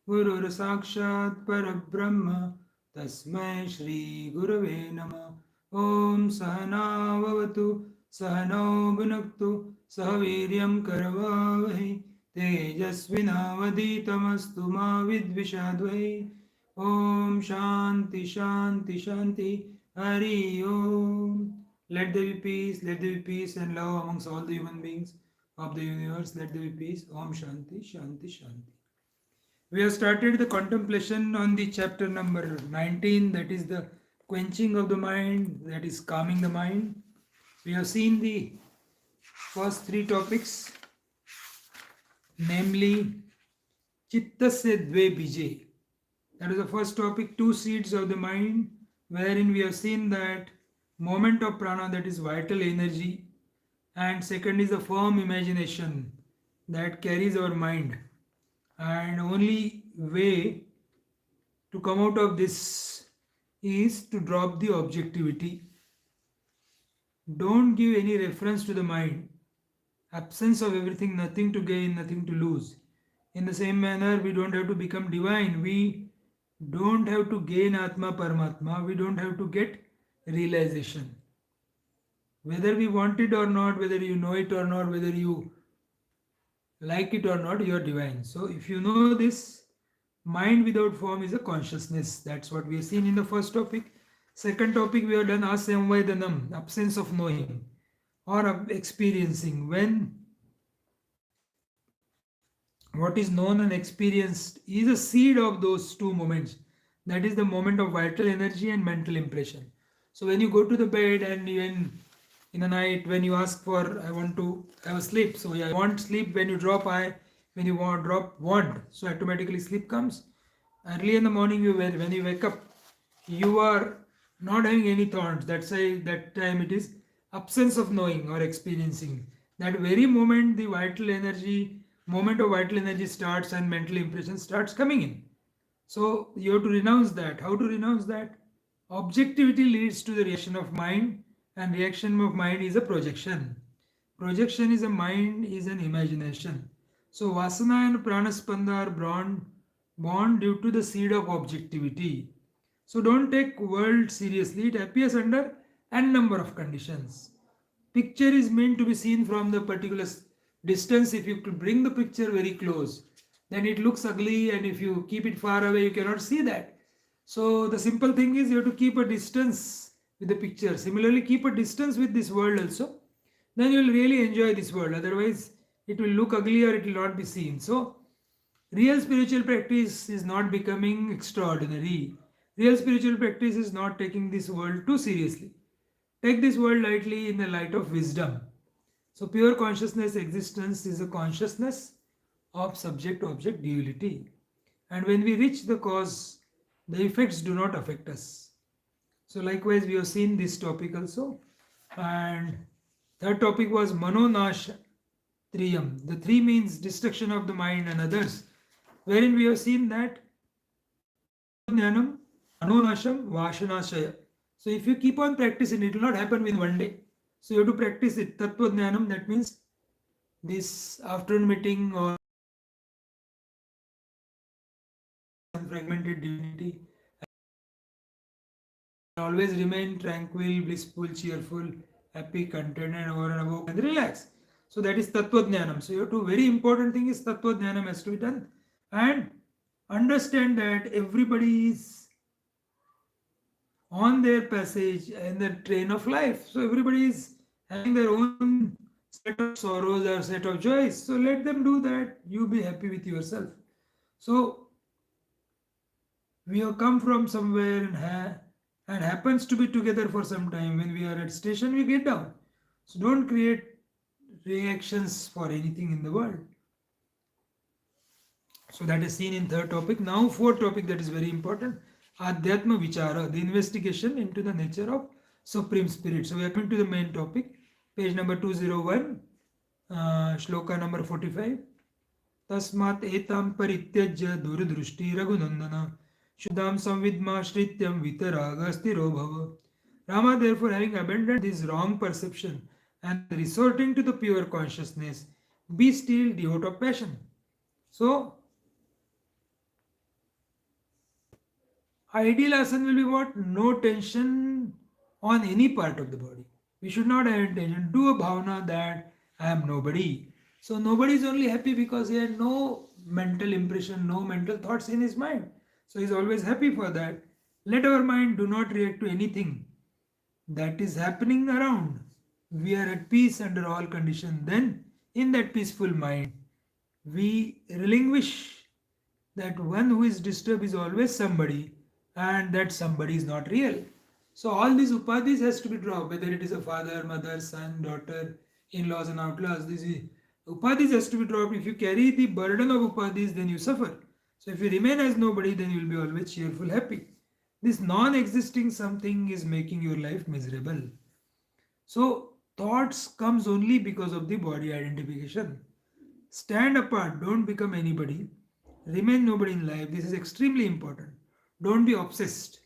Gurur Sakshat Parabrahma Tasmai Shri Gurave Nama. Om Sahana Vavatu Sahano Bhunaktu Sahaviryam Karavavahi Tejasvinavaditamastu Ma Vidvishadvai. Om Shanti Shanti Shanti Hari Om. Let there be peace, let there be peace and love amongst all the human beings of the universe. Let there be peace. Om Shanti Shanti Shanti. We have started the contemplation on the chapter number 19, that is the quenching of the mind, that is calming the mind. We have seen the first three topics, namely Chittasya Dve Bije. That is the first topic, two seeds of the mind, wherein we have seen that moment of prana, that is vital energy, and second is the firm imagination that carries our mind. And only way to come out of this is to drop the objectivity. Don't give any reference to the mind. Absence of everything, nothing to gain, nothing to lose. In the same manner, we don't have to become divine. We don't have to gain Atma Paramatma. We don't have to get realization. Whether we want it or not, whether you know it or not, whether you like it or not, you are divine. So if you know this, mind without form is a consciousness. That's what we have seen in the first topic. Second topic, we have done asamvaidanam, absence of knowing or of experiencing. When what is known and experienced is a seed of those two moments. That is the moment of vital energy and mental impression. So when you go to the bed and even in the night, when you ask for, I want to have a sleep, so I want sleep, when you drop I, when you want drop want, so automatically sleep comes. Early in the morning, when you wake up, you are not having any thoughts. That's why that time it is absence of knowing or experiencing. That very moment, the vital energy, moment of vital energy starts and mental impression starts coming in. So you have to renounce that. How to renounce that? Objectivity leads to the reaction of mind, and reaction of mind is a projection. Projection is a mind, is an imagination. So Vasana and Pranaspanda are born due to the seed of objectivity. So don't take world seriously. It appears under n number of conditions. Picture is meant to be seen from the particular distance. If you could bring the picture very close, then it looks ugly, and if you keep it far away, you cannot see that. So the simple thing is you have to keep a distance with the picture. Similarly, keep a distance with this world also. Then you will really enjoy this world. Otherwise, it will look ugly or it will not be seen. So real spiritual practice is not becoming extraordinary. Real spiritual practice is not taking this world too seriously. Take this world lightly in the light of wisdom. So pure consciousness existence is a consciousness of subject-object duality. And when we reach the cause, the effects do not affect us. So likewise, we have seen this topic also. And third topic was Manonash Triyam. The three means destruction of the mind and others, wherein we have seen that Jnanam, Anonasham, Vashanashaya. So if you keep on practicing, it will not happen within one day. So you have to practice it. Tattva Jnanam, that means this afternoon meeting or fragmented divinity. Always remain tranquil, blissful, cheerful, happy, content, and over and above, and relax. So that is Tattva Jnanam. So you have to, very important thing is Tattva Jnanam has to be done. And understand that everybody is on their passage and their train of life. So everybody is having their own set of sorrows or set of joys. So let them do that. You be happy with yourself. So we have come from somewhere and happens to be together for some time. When we are at station, we get down. So don't create reactions for anything in the world. So that is seen in third topic. Now fourth topic that is very important. Adhyatma Vichara, the investigation into the nature of Supreme Spirit. So we are coming to the main topic. Page number 201, shloka number 45. Tasmat etam parityajya duridrushti raghunandana Shuddham samvidma shrityam vitaraga stiro bhava. Rama, therefore, having abandoned this wrong perception and resorting to the pure consciousness, be still devote of passion. So, Ideal asana will be what? No tension on any part of the body. We should not have intention. Do a bhavana that I am nobody. So nobody is only happy because he had no mental impression, no mental thoughts in his mind. So he is always happy for that. Let our mind do not react to anything that is happening around. We are at peace under all conditions. Then, in that peaceful mind, we relinquish that one who is disturbed is always somebody, and that somebody is not real. So all these upadhis has to be dropped, whether it is a father, mother, son, daughter, in-laws and outlaws. Upadhis has to be dropped. If you carry the burden of upadhis, then you suffer. So if you remain as nobody, then you will be always cheerful, happy. This non-existing something is making your life miserable. So thoughts comes only because of the body identification. Stand apart, don't become anybody. Remain nobody in life. This is extremely important. Don't be obsessed.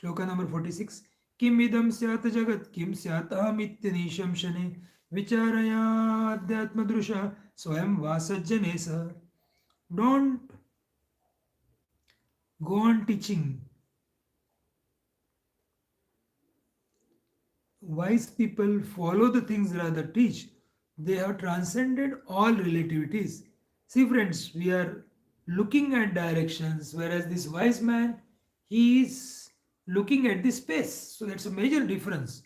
Shloka number 46. Kim idam syat jagat kim syat ahamityanisham shane vicharaya adhyatmadrusha swayam vasajjane sa. Don't go on teaching. Wise people follow the things rather teach. They have transcended all relativities. See, friends, we are looking at directions, whereas this wise man, he is looking at the space. So that's a major difference.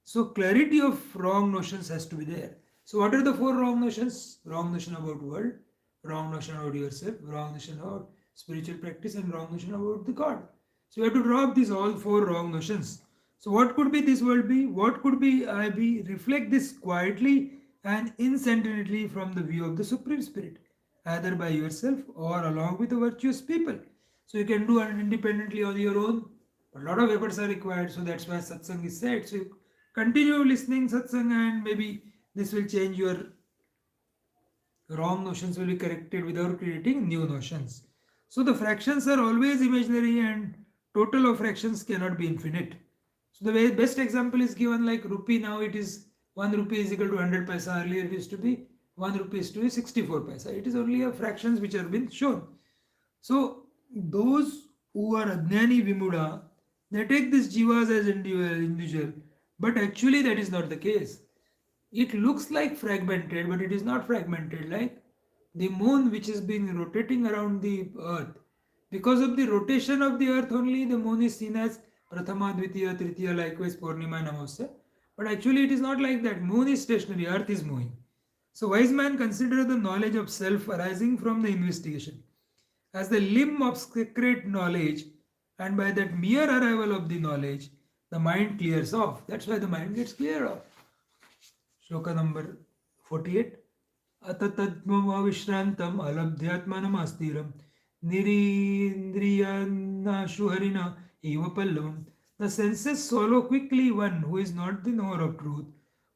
So clarity of wrong notions has to be there. So what are the four wrong notions? Wrong notion about world, wrong notion about yourself, wrong notion about spiritual practice, and wrong notion about the God. So you have to drop these all four wrong notions. So what could be this world be? What could be I be? Reflect this quietly and insentently from the view of the Supreme Spirit, either by yourself or along with the virtuous people. So you can do it independently on your own. A lot of efforts are required, so that's why satsang is said. So you continue listening satsang, and maybe this will change your wrong notions will be corrected without creating new notions. So the fractions are always imaginary, and total of fractions cannot be infinite. So the best example is given like rupee. Now it is 1 rupee is equal to 100 paisa. Earlier it used to be 1 rupee is to be 64 paisa. It is only a fractions which have been shown. So those who are Adnyani Vimuda, they take these jivas as individual, but actually that is not the case. It looks like fragmented, but it is not fragmented. Like the moon which is being rotating around the earth. Because of the rotation of the earth only, the moon is seen as Prathama, Dvitiya, Tritiya, likewise Purnima and Amavasya. But actually it is not like that. Moon is stationary, earth is moving. So wise man consider the knowledge of self arising from the investigation as the limb of sacred knowledge, and by that mere arrival of the knowledge, the mind clears off. That's why the mind gets cleared off. Shloka number 48. Atatadmavishrantam alabdhyatmanam astiram nirindriyanashu harina eva pallavam. The senses swallow quickly one who is not the knower of truth,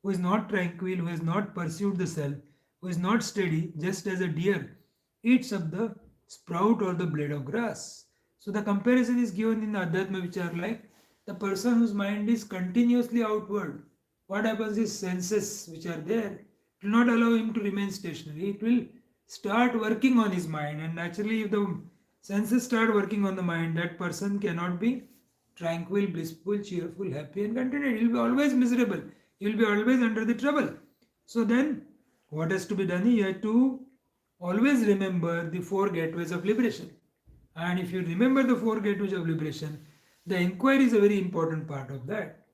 who is not tranquil, who has not pursued the self, who is not steady, just as a deer eats up the sprout or the blade of grass. So the comparison is given in the Adhyatma Vichar like the person whose mind is continuously outward. What happens is senses which are there will not allow him to remain stationary. It will start working on his mind, and naturally if the senses start working on the mind, that person cannot be tranquil, blissful, cheerful, happy and contented. He will be always miserable. He will be always under the trouble. So then what has to be done? You have to always remember the four gateways of liberation. And if you remember the four gateways of liberation, the inquiry is a very important part of that.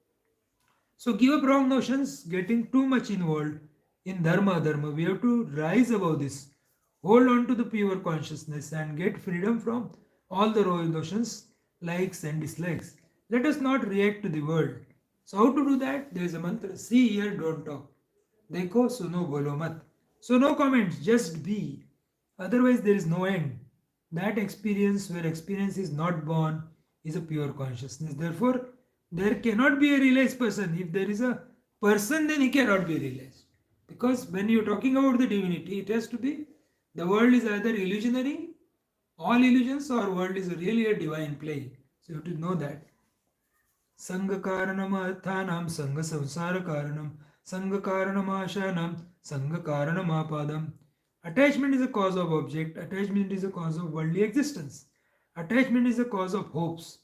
So give up wrong notions, getting too much involved in dharma. We have to rise above this. Hold on to the pure consciousness and get freedom from all the wrong notions, likes and dislikes. Let us not react to the world. So how to do that? There is a mantra. See, hear, don't talk. Dekho, suno, bolo mat. So no comments, just be. Otherwise there is no end. That experience where experience is not born is a pure consciousness. Therefore, there cannot be a realized person. If there is a person, then he cannot be realized. Because when you are talking about the divinity, it has to be, the world is either illusionary, all illusions, or world is really a divine play. So you have to know that. Sangha karanam arthanam, sangha samsara karanam, sangha karanam ashanam, sangha karanam apadam. Attachment is a cause of object, attachment is a cause of worldly existence. Attachment is a cause of hopes.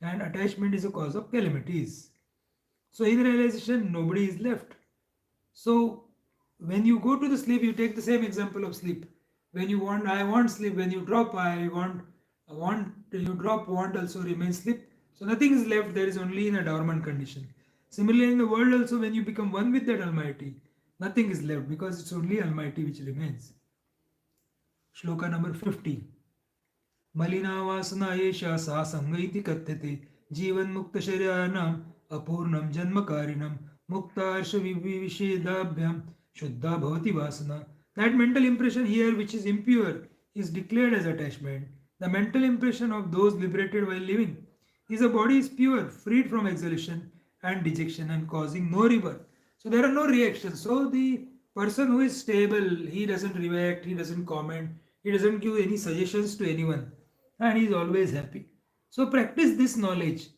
and attachment is a cause of calamities. So in realization, nobody is left. So when you go to the sleep, you take the same example of sleep. When you want, I want sleep. When you drop, I want. You drop, want also remains sleep. So nothing is left. There is only in a dormant condition. Similarly, in the world also, when you become one with that Almighty, nothing is left because it's only Almighty which remains. Shloka number 50. मलिनावासना एषा सा संग इति कथ्यते जीवन्मुक्तशरीराणाम् अपूर्णं जन्मकारिणं मुक्तार्षविविषेदाभ्यां शुद्धा भवति वासना. That mental impression here which is impure is declared as attachment. The mental impression of those liberated while living is a body is pure, freed from exhalation and dejection and causing no rebirth. So there are no reactions. So the person who is stable, he doesn't react, he doesn't comment, he doesn't give any suggestions to anyone, and he is always happy. So practice this knowledge.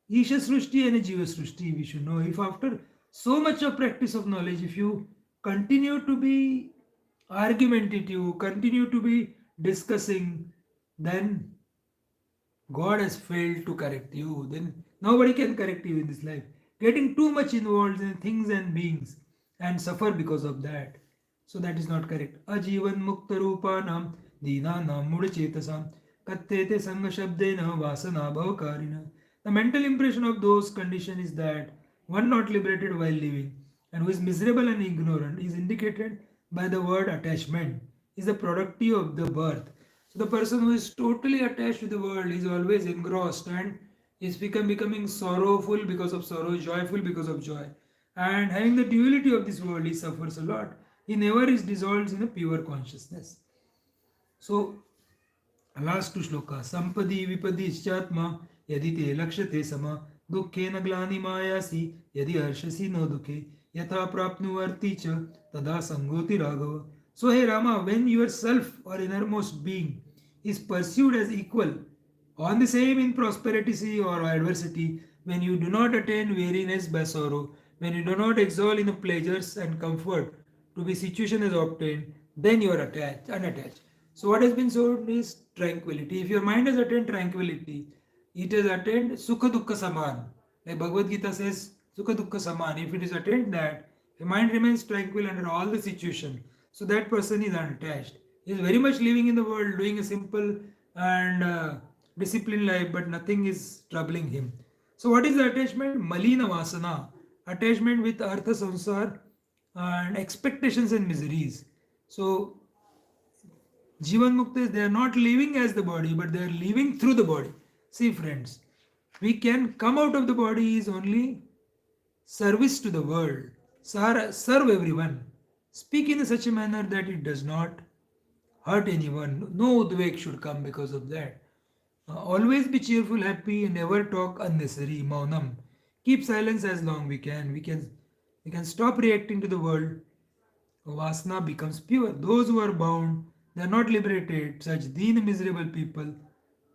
Isha Srushti and Jiva Srushti, we should know. If after so much of practice of knowledge, if you continue to be argumentative, continue to be discussing, then God has failed to correct you. Then nobody can correct you in this life. Getting too much involved in things and beings and suffer because of that. So that is not correct. Ajivan mukta rupanam dinanam mudachetasam kattete sanga shabdena vasana bhavakarina. The mental impression of those conditions is that one not liberated while living and who is miserable and ignorant is indicated by the word attachment, is the productive of the birth. So the person who is totally attached to the world is always engrossed and is becoming sorrowful because of sorrow, joyful because of joy. And having the duality of this world, he suffers a lot. He never is dissolved in a pure consciousness. So last two shloka. Sampadi vipadi ischatma yadi te lakshate sama dukkena glani mayasi yadi arshasi no dukhe yatha prapnuvarti cha tada sangoti raghava. So hey Rama, when your self or innermost being is pursued as equal on the same in prosperity or adversity, when you do not attain weariness by sorrow, when you do not exalt in the pleasures and comfort to be situation is obtained, then you are unattached. So what has been sold is tranquility. If your mind has attained tranquility, it has attained sukha dukkha saman. Like Bhagavad Gita says, sukha dukkha saman. If it is attained that, the mind remains tranquil under all the situation. So that person is unattached. He is very much living in the world, doing a simple and disciplined life, but nothing is troubling him. So what is the attachment? Malina vasana. Attachment with artha sansar and expectations and miseries. So Jivan Muktas, they are not living as the body, but they are living through the body. See friends, we can come out of the body is only service to the world. Serve everyone. Speak in such a manner that it does not hurt anyone. No udvek should come because of that. Always be cheerful, happy, and never talk unnecessary. Maunam. Keep silence as long we can. We can stop reacting to the world. Vasana becomes pure. Those who are bound, they are not liberated. Such deen miserable people,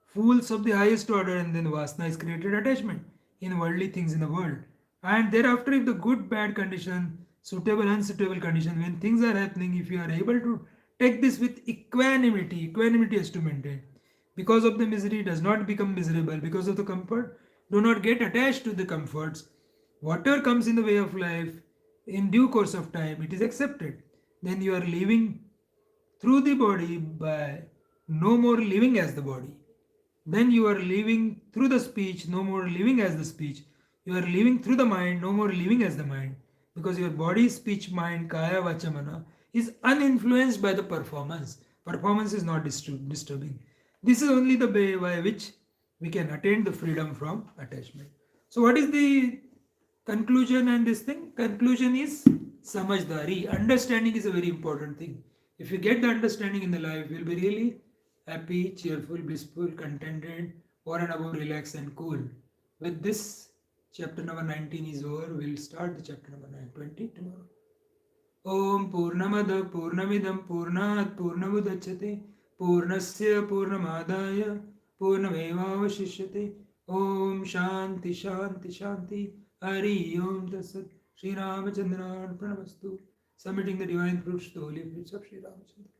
fools of the highest order, and then Vasana is created attachment in worldly things in the world. And thereafter, if the good, bad condition, suitable, unsuitable condition, when things are happening, if you are able to take this with equanimity is to maintain. Because of the misery, does not become miserable. Because of the comfort, do not get attached to the comforts. Whatever comes in the way of life, in due course of time, it is accepted. Then you are living through the body by no more living as the body. Then you are living through the speech, no more living as the speech. You are living through the mind, no more living as the mind. Because your body, speech, mind, kaya, vacha, mana is uninfluenced by the performance. Performance is not disturbing. This is only the way by which we can attain the freedom from attachment. So what is the conclusion and this thing? Conclusion is samajhdari. Understanding is a very important thing. If you get the understanding in the life, you will be really happy, cheerful, blissful, contented, over and above relaxed and cool. With this, chapter number 19 is over. We will start the chapter number 20 tomorrow. Om Purnamada Purnamidam Purnat Purnamudachyate Purnasya Purnamadaya Purnamevavashishyate. Om Shanti Shanti Shanti. Hari Om Tasat. Sri Ramachandran Pranamastu. Submitting the divine fruits to the holy fruits of Sri Ramachandra.